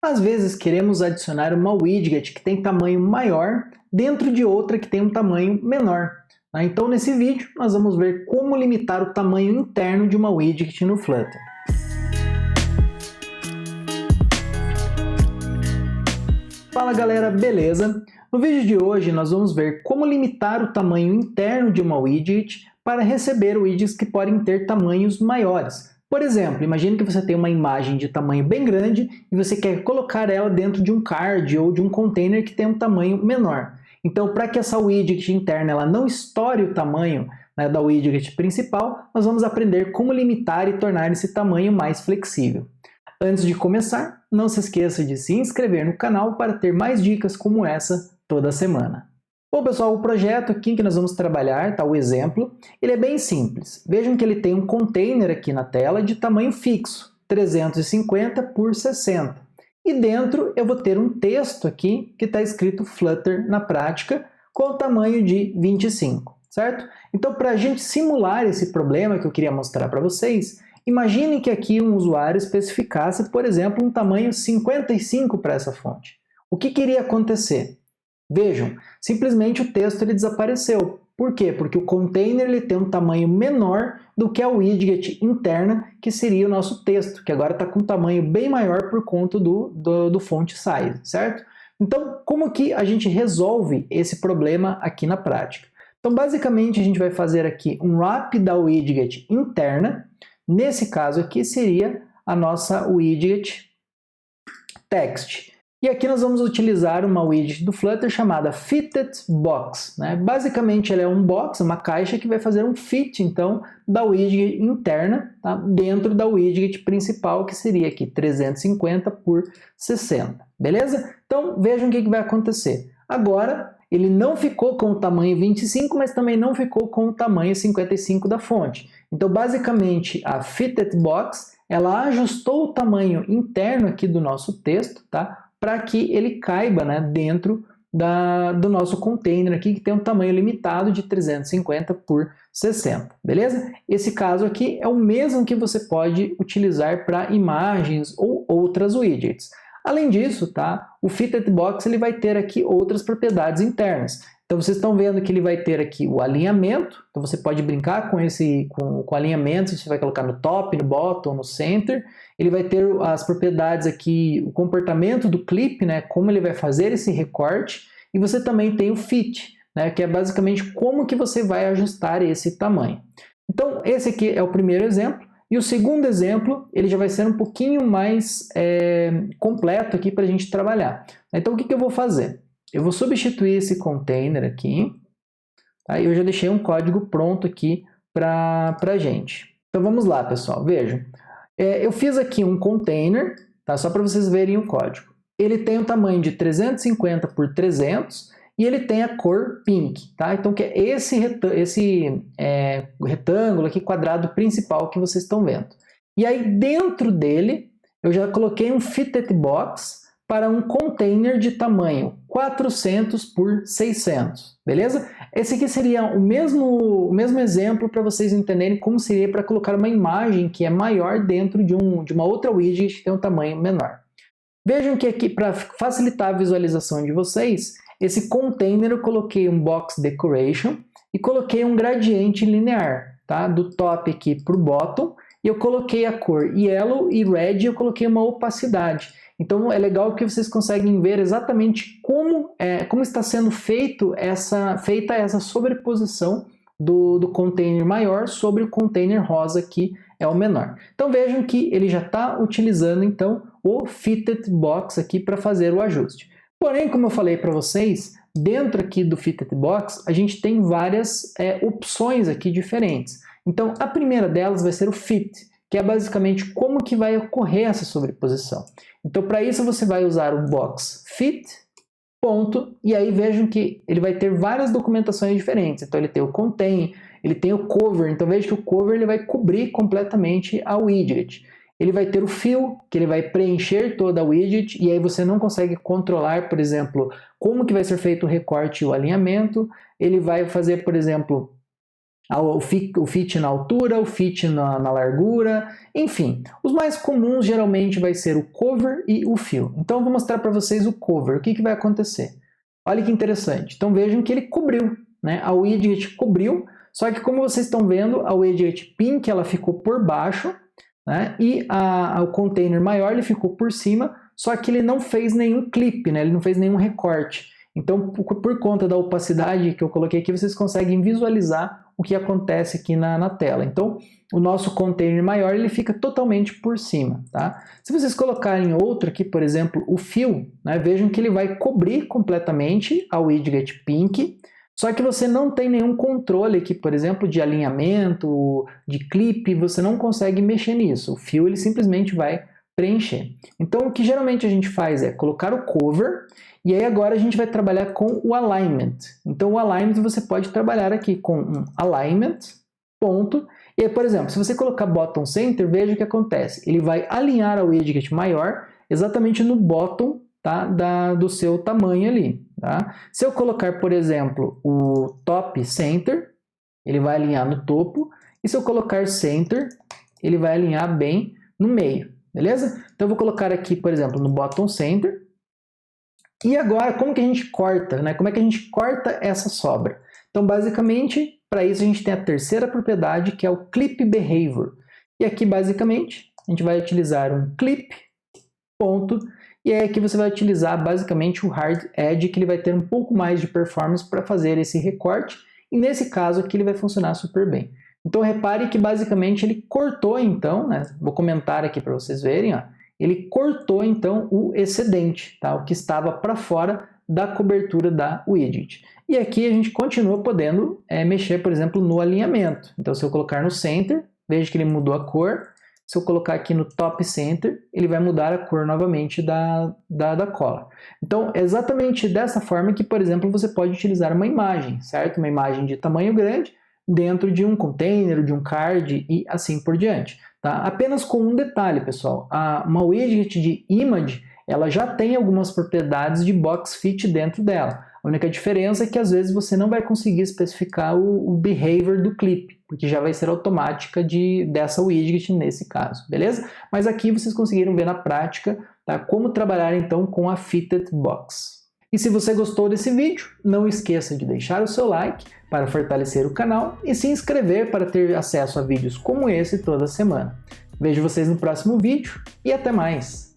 Às vezes queremos adicionar uma widget que tem tamanho maior dentro de outra que tem um tamanho menor. Então nesse vídeo nós vamos ver como limitar o tamanho interno de uma widget no Flutter. Fala galera, beleza? No vídeo de hoje nós vamos ver como limitar o tamanho interno de uma widget para receber widgets que podem ter tamanhos maiores. Por exemplo, imagine que você tem uma imagem de tamanho bem grande e você quer colocar ela dentro de um card ou de um container que tem um tamanho menor. Então, para que essa widget interna ela não estoure o tamanho da widget principal, nós vamos aprender como limitar e tornar esse tamanho mais flexível. Antes de começar, não se esqueça de se inscrever no canal para ter mais dicas como essa toda semana. Bom pessoal, o projeto aqui que nós vamos trabalhar, tá, o exemplo, ele é bem simples. Vejam que ele tem um container aqui na tela de tamanho fixo, 350 por 60. E dentro eu vou ter um texto aqui que está escrito Flutter na prática com o tamanho de 25, certo? Então para a gente simular esse problema que eu queria mostrar para vocês, imagine que aqui um usuário especificasse, por exemplo, um tamanho 55 para essa fonte. O que iria acontecer? Vejam, simplesmente o texto ele desapareceu. Por quê? Porque o container ele tem um tamanho menor do que a widget interna, que seria o nosso texto, que agora está com um tamanho bem maior por conta do font size, certo? Então, como que a gente resolve esse problema aqui na prática? Então, basicamente, a gente vai fazer aqui um wrap da widget interna. Nesse caso aqui seria a nossa widget text. E aqui nós vamos utilizar uma widget do Flutter chamada FittedBox. Basicamente ela é um box, uma caixa que vai fazer um fit então da widget interna, tá, dentro da widget principal, que seria aqui 350 por 60. Beleza? Então vejam o que vai acontecer. Agora ele não ficou com o tamanho 25, mas também não ficou com o tamanho 55 da fonte. Então basicamente a FittedBox ela ajustou o tamanho interno aqui do nosso texto, tá? Para que ele caiba, né, dentro do nosso container aqui, que tem um tamanho limitado de 350 por 60, beleza? Esse caso aqui é o mesmo que você pode utilizar para imagens ou outras widgets. Além disso, tá, o FittedBox ele vai ter aqui outras propriedades internas. Então vocês estão vendo que ele vai ter aqui o alinhamento, então você pode brincar com alinhamento, você vai colocar no top, no bottom, no center. Ele vai ter as propriedades aqui, o comportamento do clip, né, como ele vai fazer esse recorte, e você também tem o fit, né, que é basicamente como que você vai ajustar esse tamanho. Então esse aqui é o primeiro exemplo, e o segundo exemplo ele já vai ser um pouquinho mais completo aqui para a gente trabalhar. Então o que eu vou fazer? Eu vou substituir esse container aqui, tá? Eu já deixei um código pronto aqui para a gente. Então vamos lá, pessoal, vejam. Eu fiz aqui um container, tá? Só para vocês verem o código. Ele tem um tamanho de 350 por 300 e ele tem a cor pink, tá? Então que é esse retângulo aqui, quadrado principal que vocês estão vendo. E aí dentro dele eu já coloquei um FittedBox para um container de tamanho 400 por 600, beleza? Esse aqui seria o mesmo exemplo para vocês entenderem como seria para colocar uma imagem que é maior dentro de uma outra widget que tem um tamanho menor. Vejam que aqui, para facilitar a visualização de vocês, esse container eu coloquei um box decoration e coloquei um gradiente linear, tá? Do top aqui para o bottom, e eu coloquei a cor yellow e red, eu coloquei uma opacidade. Então é legal que vocês conseguem ver exatamente como está sendo feita essa sobreposição do container maior sobre o container rosa que é o menor. Então vejam que ele já está utilizando então o FittedBox aqui para fazer o ajuste. Porém, como eu falei para vocês, dentro aqui do FittedBox a gente tem várias opções aqui diferentes. Então a primeira delas vai ser o fit, que é basicamente como que vai ocorrer essa sobreposição. Então, para isso, você vai usar o box fit, ponto, e aí vejam que ele vai ter várias documentações diferentes. Então, ele tem o contain, ele tem o cover, então veja que o cover ele vai cobrir completamente a widget. Ele vai ter o fill, que ele vai preencher toda a widget, e aí você não consegue controlar, por exemplo, como que vai ser feito o recorte e o alinhamento. Ele vai fazer, por exemplo, O fit na altura, o fit na largura, enfim. Os mais comuns geralmente vai ser o cover e o fill. Então eu vou mostrar para vocês o cover, o que vai acontecer. Olha que interessante. Então vejam que ele cobriu, né? A widget cobriu, só que como vocês estão vendo, a widget pink ela ficou por baixo, né? E o container maior ele ficou por cima, só que ele não fez nenhum clip, né? Ele não fez nenhum recorte. Então, por conta da opacidade que eu coloquei aqui, vocês conseguem visualizar o que acontece aqui na tela. Então, o nosso container maior ele fica totalmente por cima. Tá? Se vocês colocarem outro aqui, por exemplo, o fill, né, vejam que ele vai cobrir completamente a widget pink, só que você não tem nenhum controle aqui, por exemplo, de alinhamento, de clipe, você não consegue mexer nisso. O fill ele simplesmente vai preencher. Então, o que geralmente a gente faz é colocar o cover, e aí agora a gente vai trabalhar com o alignment. Então, o alignment você pode trabalhar aqui com um alignment, ponto. E aí, por exemplo, se você colocar bottom center, veja o que acontece. Ele vai alinhar a widget maior exatamente no bottom, tá, do seu tamanho ali. Tá? Se eu colocar, por exemplo, o top center, ele vai alinhar no topo. E se eu colocar center, ele vai alinhar bem no meio. Beleza? Então eu vou colocar aqui, por exemplo, no bottom center. E agora, como que a gente corta, né? Como é que a gente corta essa sobra? Então, basicamente, para isso a gente tem a terceira propriedade, que é o clip behavior. E aqui, basicamente, a gente vai utilizar um clip, ponto, e aí aqui você vai utilizar basicamente o hard edge, que ele vai ter um pouco mais de performance para fazer esse recorte, e nesse caso aqui ele vai funcionar super bem. Então repare que basicamente ele cortou então, né? Vou comentar aqui para vocês verem, ó. Ele cortou então o excedente, tá? O que estava para fora da cobertura da widget. E aqui a gente continua podendo mexer, por exemplo, no alinhamento. Então se eu colocar no center, veja que ele mudou a cor. Se eu colocar aqui no top center, ele vai mudar a cor novamente da cola. Então é exatamente dessa forma que, por exemplo, você pode utilizar uma imagem, certo? Uma imagem de tamanho grande, dentro de um container, de um card e assim por diante. Tá? Apenas com um detalhe, pessoal. Uma widget de image, ela já tem algumas propriedades de box fit dentro dela. A única diferença é que às vezes você não vai conseguir especificar o behavior do clip, porque já vai ser automática dessa widget nesse caso, beleza? Mas aqui vocês conseguiram ver na prática, tá, como trabalhar então com a fitted box. E se você gostou desse vídeo, não esqueça de deixar o seu like para fortalecer o canal e se inscrever para ter acesso a vídeos como esse toda semana. Vejo vocês no próximo vídeo e até mais!